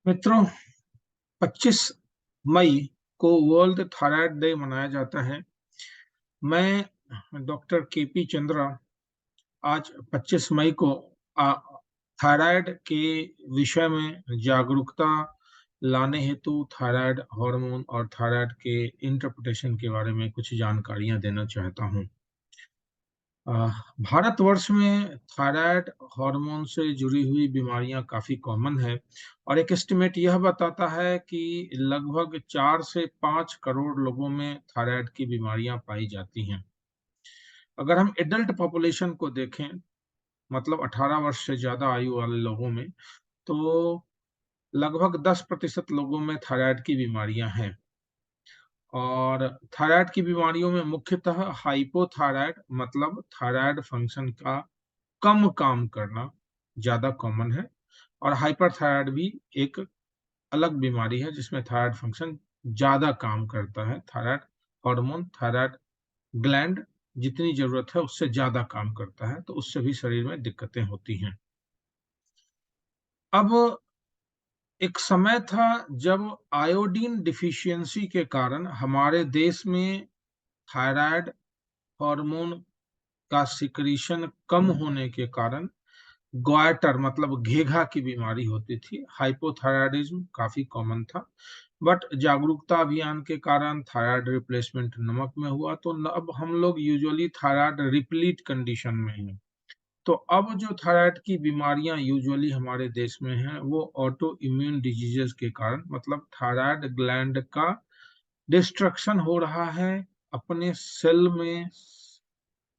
मित्रों, 25 मई को world thyroid day मनाया जाता है। मैं डॉक्टर केपी चंद्रा आज 25 मई को थायराइड के विषय में जागरूकता लाने हेतु थायराइड हार्मोन और थायराइड के इंटरप्रिटेशन के बारे में कुछ जानकारियां देना चाहता हूं। भारतवर्ष में थायराइड हार्मोन से जुड़ी हुई बीमारियां काफी कॉमन है और एक एस्टिमेट यह बताता है कि लगभग 4 से 5 करोड़ लोगों में थायराइड की बीमारियां पाई जाती हैं। अगर हम एडल्ट पॉपुलेशन को देखें, मतलब 18 वर्ष से ज्यादा आयु वाले लोगों में, तो लगभग 10% लोगों में थायराइड की बीमारियां हैं। और थायराइड की बीमारियों में मुख्यतः हाइपोथायराइड मतलब थायराइड फंक्शन का कम काम करना ज्यादा कॉमन है, और हाइपरथायराइड भी एक अलग बीमारी है जिसमें थायराइड फंक्शन ज्यादा काम करता है। थायराइड हार्मोन, थायराइड ग्लैंड जितनी जरूरत है उससे ज्यादा काम करता है, तो उससे भी शरीर में दिक्कतें होती हैं। अब एक समय था जब आयोडीन डिफिशियंसी के कारण हमारे देश में थायराइड हार्मोन का सिक्रीशन कम होने के कारण ग्वाइटर मतलब घेघा की बीमारी होती थी। हाइपोथायराइडिज्म काफी कॉमन था, बट जागरूकता अभियान के कारण थायराइड रिप्लेसमेंट नमक में हुआ, तो अब हम लोग यूजुअली थायराइड रिप्लीट कंडीशन में हैं। तो अब जो थायराइड की बीमारियां यूजुअली हमारे देश में हैं वो ऑटो इम्यून डिजीजेस के कारण, मतलब थायराइड ग्लैंड का डिस्ट्रक्शन हो रहा है अपने सेल में,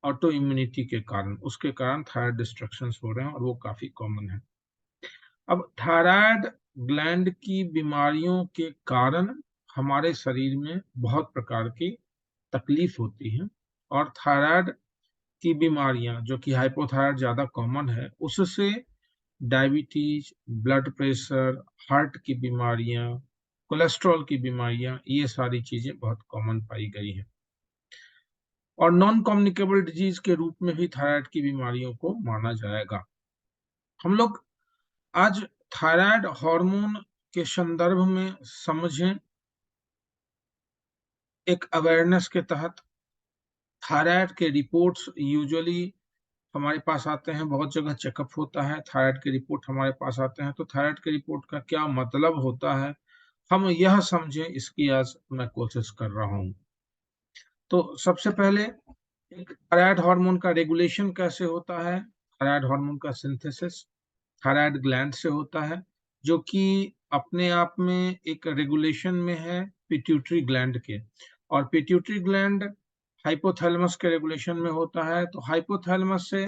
ऑटो इम्यूनिटी के कारण, उसके कारण थायराइड डिस्ट्रक्शन हो रहे हैं और वो काफी कॉमन है। अब थायराइड ग्लैंड की बीमारियों के कारण हमारे शरीर में बहुत प्रकार की तकलीफ होती है, और थायराइड की बीमारियां जो कि हाइपोथायराइड ज्यादा कॉमन है, उससे डायबिटीज, ब्लड प्रेशर, हार्ट की बीमारियां, कोलेस्ट्रॉल की बीमारियां, ये सारी चीजें बहुत कॉमन पाई गई हैं। और नॉन कम्युनिकेबल डिजीज के रूप में भी थायराइड की बीमारियों को माना जाएगा। हम लोग आज थायराइड हार्मोन के संदर्भ में समझें। एक अवेयरनेस के तहत थायराइड के रिपोर्ट्स यूजुअली हमारे पास आते हैं, बहुत जगह चेकअप होता है, थायराइड के रिपोर्ट हमारे पास आते हैं। तो थायराइड के रिपोर्ट का क्या मतलब होता है, हम यह समझें, इसकी आज मैं कोशिश कर रहा हूं। तो सबसे पहले एक थायराइड हार्मोन का रेगुलेशन कैसे होता है। थायराइड हार्मोन का सिंथेसिस थायराइड ग्लैंड से होता है, जो कि अपने आप में एक रेगुलेशन में है पिट्यूटरी ग्लैंड के। और पिट्यूटरी ग्लैंड हाइपोथैलेमस के रेगुलेशन में होता है। तो हाइपोथैलेमस से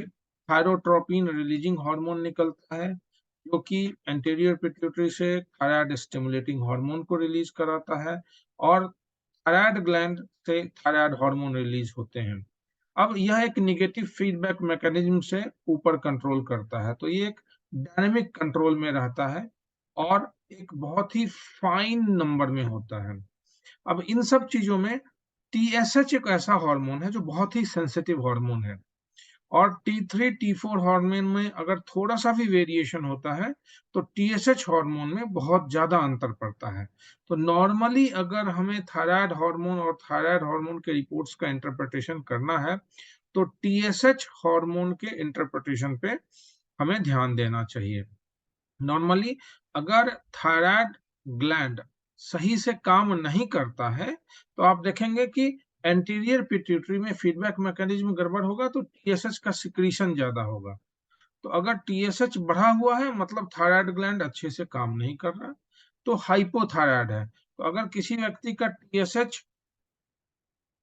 थायरोट्रोपिन रिलीजिंग हार्मोन निकलता है, जो कि एंटीरियर पिट्यूटरी से थायराइड स्टिमुलेटिंग हार्मोन को रिलीज कराता है, और थायराइड ग्लैंड से थायराइड हार्मोन रिलीज होते हैं। अब यह एक निगेटिव फीडबैक मैकेनिज्म से ऊपर कंट्रोल करता है, तो ये एक डायनेमिक कंट्रोल में रहता है और एक बहुत ही फाइन नंबर में होता है। अब इन सब चीजों में टीएसएच एक ऐसा हार्मोन है जो बहुत ही सेंसिटिव हार्मोन है, और T3 T4 हार्मोन में अगर थोड़ा सा भी वेरिएशन होता है तो टीएसएच हार्मोन में बहुत ज्यादा अंतर पड़ता है। तो नॉर्मली अगर हमें थायराइड हार्मोन और थायराइड हार्मोन के रिपोर्ट्स का इंटरप्रिटेशन करना है तो टीएसएच हार्मोन के इंटरप्रिटेशन पे हमें ध्यान देना चाहिए। नॉर्मली अगर थायराइड ग्लैंड सही से काम नहीं करता है तो आप देखेंगे कि एंटीरियर पिट्यूटरी में फीडबैक मैकेनिज्म गड़बड़ होगा, तो टीएसएच का सिक्रीशन ज्यादा होगा। तो अगर टीएसएच बढ़ा हुआ है मतलब थायराइड ग्लैंड अच्छे से काम नहीं कर रहा, तो हाइपोथायराइड है। तो अगर किसी व्यक्ति का टीएसएच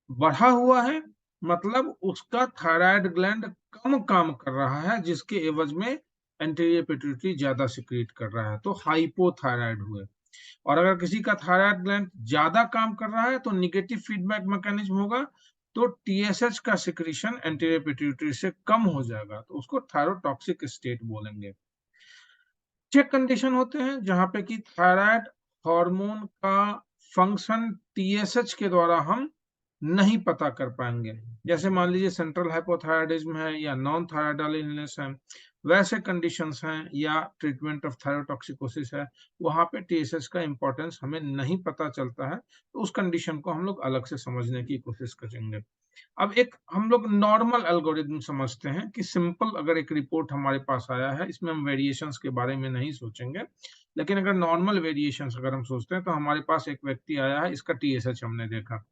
बढ़ा हुआ है मतलब उसका थायराइड ग्लैंड कम काम कर रहा है, जिसके एवज में एंटीरियर पिट्यूटरी ज्यादा सिक्रीट कर रहा है, तो हाइपोथायराइड हुए। और अगर किसी का थायराइड ग्लैंड ज्यादा काम कर रहा है तो निगेटिव फीडबैक मैकेनिज्म होगा, तो टीएसएच का सिक्रीशन एंटीरियर पिट्यूटरी से कम हो जाएगा, तो उसको थायरोटॉक्सिक स्टेट बोलेंगे। चेक कंडीशन होते हैं जहां पे कि थायराइड हार्मोन का फंक्शन टीएसएच के द्वारा हम नहीं पता कर पाएंगे। जैसे मान लीजिए सेंट्रल हाइपोथायराइडिज्म है या नॉन थायराइडल इलनेस है, वैसे कंडीशंस हैं या ट्रीटमेंट ऑफ थायरोटॉक्सिकोसिस है, वहां पे टीएसएच का इंपॉर्टेंस हमें नहीं पता चलता है, तो उस कंडीशन को हम लोग अलग से समझने की कोशिश करेंगे। अब एक हम लोग नॉर्मल एल्गोरिदम समझते हैं कि सिंपल अगर एक रिपोर्ट हमारे पास आया है, इसमें हम वेरिएशंस के बारे में नहीं सोचेंगे, लेकिन अगर नॉर्मल वेरिएशंस अगर हम सोचते हैं तो हमारे पास एक व्यक्ति आया है, इसका टीएसएच हमने देखा,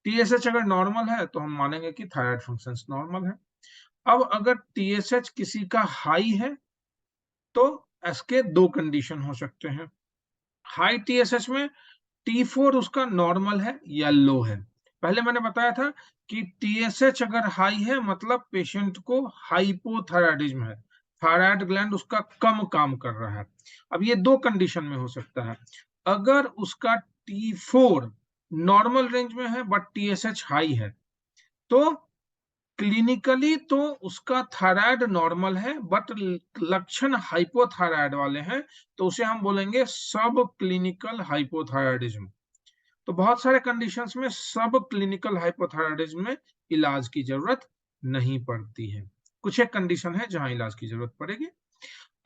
टीएसएच अगर नॉर्मल है तो हम मानेंगे कि थायराइड फंक्शंस नॉर्मल है। अब अगर टीएसएच किसी का हाई है तो इसके दो कंडीशन हो सकते हैं। हाई टीएसएच में T4 उसका नॉर्मल है या लो है। पहले मैंने बताया था कि टीएसएच अगर हाई है मतलब पेशेंट को हाइपोथायरायडिज्म है, थायराइड ग्लैंड उसका कम काम कर रहा है। अब ये दो कंडीशन में हो सकता है। अगर उसका T4 नॉर्मल रेंज में है बट टीएसएच हाई है, तो क्लिनिकली तो उसका थायराइड नॉर्मल है बट लक्षण हाइपोथायराइड वाले हैं, तो उसे हम बोलेंगे सब क्लिनिकल हाइपोथायराइडिज्म। तो बहुत सारे कंडीशंस में सब क्लिनिकल हाइपोथायराइडिज्म में इलाज की जरूरत नहीं पड़ती है, कुछ एक कंडीशन है जहां इलाज की जरूरत पड़ेगी।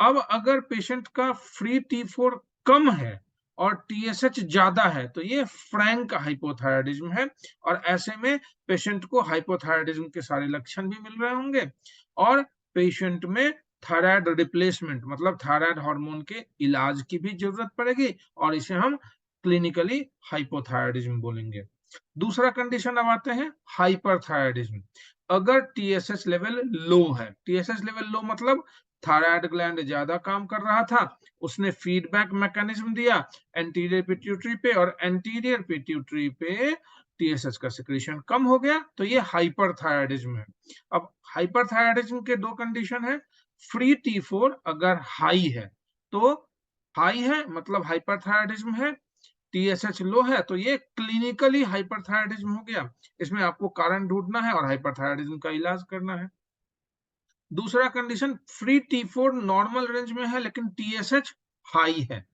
अब अगर पेशेंट का फ्री T4 कम है और टीएसएच ज्यादा है तो ये फ्रैंक हाइपोथायरायडिज्म है, और ऐसे में पेशेंट को हाइपोथायरायडिज्म के सारे लक्षण भी मिल रहे होंगे और पेशेंट में थायराइड रिप्लेसमेंट मतलब थायराइड हार्मोन के इलाज की भी जरूरत पड़ेगी, और इसे हम क्लिनिकली हाइपोथायरायडिज्म बोलेंगे। दूसरा कंडीशन अब आते हैं हाइपरथायरायडिज्म। अगर टीएसएच लेवल लो है, टीएसएच लेवल लो मतलब थायराइड ग्लैंड ज्यादा काम कर रहा था, उसने फीडबैक मैकेनिज्म दिया एंटीरियर पिट्यूटरी पे, और एंटीरियर पिट्यूटरी पे टीएसएच का सिक्रीशन कम हो गया, तो ये हाइपरथायरायडिज्म है। अब हाइपरथायरायडिज्म के दो कंडीशन है। फ्री T4 अगर हाई है तो हाई है मतलब हाइपरथायरायडिज्म है, टीएसएच लो है तो ये क्लिनिकली हाइपरथायरायडिज्म हो गया। इसमें आपको कारण ढूंढना है और हाइपरथायरायडिज्म का इलाज करना है। दूसरा condition free T4 normal range में है लेकिन टीएसएच हाई है,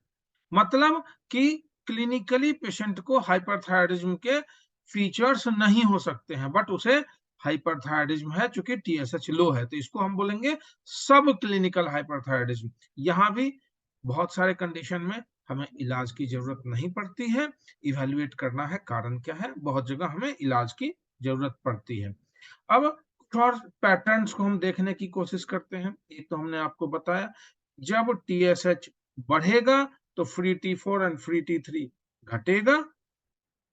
मतलब कि क्लिनिकली पेशेंट को हाइपरथायरायडिज्म के फीचर्स नहीं हो सकते हैं बट उसे हाइपरथायरायडिज्म है चूंकि टीएसएच लो है, तो इसको हम बोलेंगे सब क्लिनिकल हाइपरथायरायडिज्म। यहां भी बहुत सारे कंडीशन में हमें इलाज की जरूरत नहीं पड़ती है, इवेल्युएट करना है कारण क्या है, बहुत जगह हमें इलाज की जरूरत पड़ती है। अब कुछ और पैटर्न्स को हम देखने की कोशिश करते हैं। एक तो हमने आपको बताया जब टीएसएच बढ़ेगा तो free T4 and free T3 घटेगा,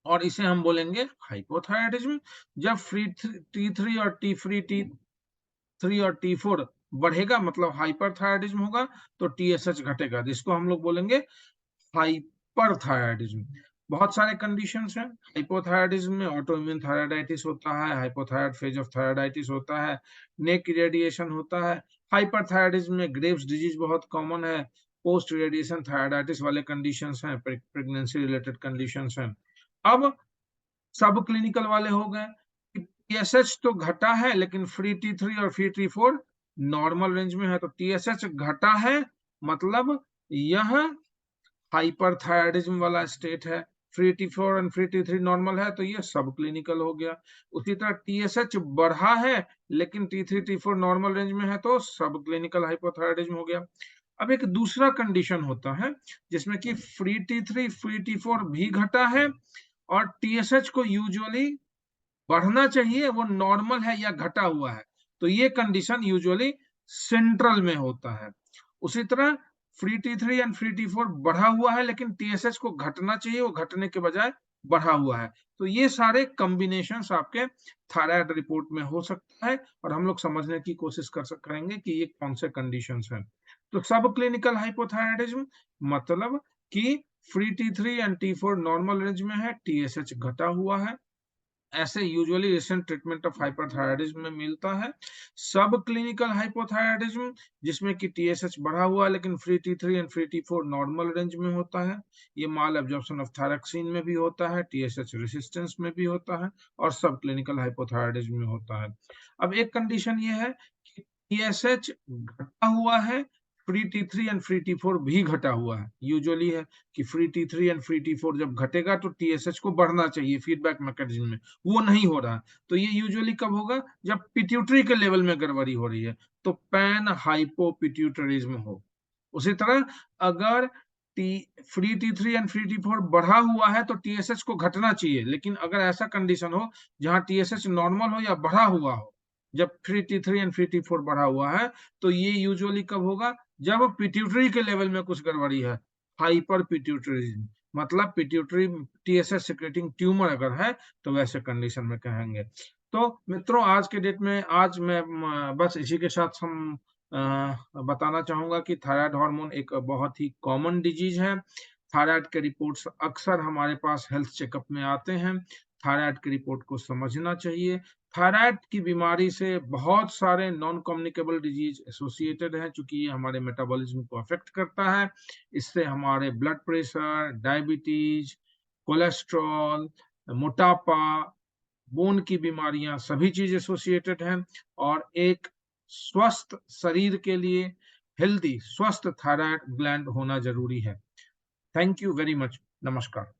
और इसे हम बोलेंगे हाइपोथायरायडिज्म। जब फ्री T3 और T3 और T4 बढ़ेगा मतलब हाइपरथायरायडिज्म होगा, तो टीएसएच घटेगा जिसको हम लोग बोलेंगे हाइपरथायरायडिज्म। बहुत सारे कंडीशंस हैं। हाइपोथायरायडिज्म में ऑटो इम्यून थायराइडाइटिस होता है, हाइपोथायराइड फेज ऑफ थायराइडाइटिस होता है, नेक इरेडिएशन होता है। हाइपरथायरायडिज्म में ग्रेव्स डिजीज बहुत कॉमन है, पोस्ट इरेडिएशन थायराइडाइटिस वाले कंडीशंस हैं, प्रेगनेंसी रिलेटेड कंडीशंस हैं। अब सब क्लिनिकल वाले हो गए। टीएसएच तो घटा है लेकिन फ्री T3 और फ्री T4 नॉर्मल रेंज में है, तो टीएसएच घटा है मतलब यह हाइपरथायरायडिज्म वाला स्टेट है। फ्री T4 और फ्री T3 नॉर्मल है तो ये सब क्लिनिकल हो गया। उसी तरह टीएसएच बढ़ा है लेकिन T3 T4 नॉर्मल रेंज में है तो सब क्लिनिकल हाइपोथायरायडिज्म हो गया। अब एक दूसरा कंडीशन होता है जिसमें कि फ्री T3 फ्री T4 भी घटा है और टीएसएच को यूजुअली बढ़ना चाहिए, वो नॉर्मल है या घटा हुआ है, तो ये कंडीशन यूजुअली सेंट्रल में होता है। उसी तरह free T3 and free T4 बढ़ा हुआ है लेकिन टीएसएच को घटना चाहिए, वो घटने के बजाय बढ़ा हुआ है, तो ये सारे कॉम्बिनेशंस आपके थायराइड रिपोर्ट में हो सकता है, और हम लोग समझने की कोशिश करेंगे कि ये कौन से कंडीशंस हैं। तो सब क्लिनिकल हाइपोथायरायडिज्म मतलब कि free T3 and T4 normal range में है, टीएसएच घटा हुआ है, ऐसे usually recent treatment of hyperthyroidism में मिलता है। सब क्लिनिकल हाइपोथायरायडिज्म जिसमें कि टीएसएच बढ़ा हुआ है लेकिन free T3 and free T4 normal range में होता है, ये माल एब्जॉर्प्शन ऑफ थायरॉक्सिन में भी होता है, टीएसएच रेसिस्टेंस में भी होता है, और सब क्लिनिकल हाइपोथायरायडिज्म में होता है। अब एक कंडीशन ये है कि टीएसएच घटा हुआ है, free T3 and free T4 भी घटा हुआ है। यूजुअली है कि free T3 and free T4 जब घटेगा तो TSH को बढ़ना चाहिए फीडबैक मैकेनिज्म में, वो नहीं हो रहा। तो ये यूजुअली कब होगा? जब पिट्यूटरी के लेवल में गड़बड़ी हो रही है, तो पैन हाइपोपिट्यूटरिज्म हो। उसी तरह अगर free T3 and free T4 बढ़ा हुआ है तो TSH को घटना चाहिए, लेकिन अगर ऐसा कंडीशन हो जहां TSH नॉर्मल हो या बढ़ा हुआ हो, जब free T3 and free T4 बढ़ा हुआ है, तो ये यूजुअली कब होगा? जब पिट्यूटरी के लेवल में कुछ गड़बड़ी है, हाइपर पिट्यूटरिज्म, मतलब पिट्यूटरी TSH सिक्रेटिंग ट्यूमर अगर है, तो वैसे कंडीशन में कहेंगे। तो मित्रों, आज के डेट में आज मैं बस इसी के साथ हम बताना चाहूंगा कि थायराइड हार्मोन एक बहुत ही कॉमन डिजीज है। थायराइड के रिपोर्ट्स अक्सर हमारे पास हेल्थ चेकअप में आते हैं। थायराइड की रिपोर्ट को समझना चाहिए। थायराइड की बीमारी से बहुत सारे नॉन कम्युनिकेबल डिजीज एसोसिएटेड हैं, क्योंकि ये हमारे मेटाबॉलिज्म को अफेक्ट करता है। इससे हमारे ब्लड प्रेशर, डायबिटीज, कोलेस्ट्रॉल, मोटापा, बोन की बीमारियां, सभी चीज एसोसिएटेड हैं। और एक स्वस्थ शरीर के लिए हेल्दी, स्वस्थ थायराइड ग्लैंड होना जरूरी है। Thank you very much. नमस्कार।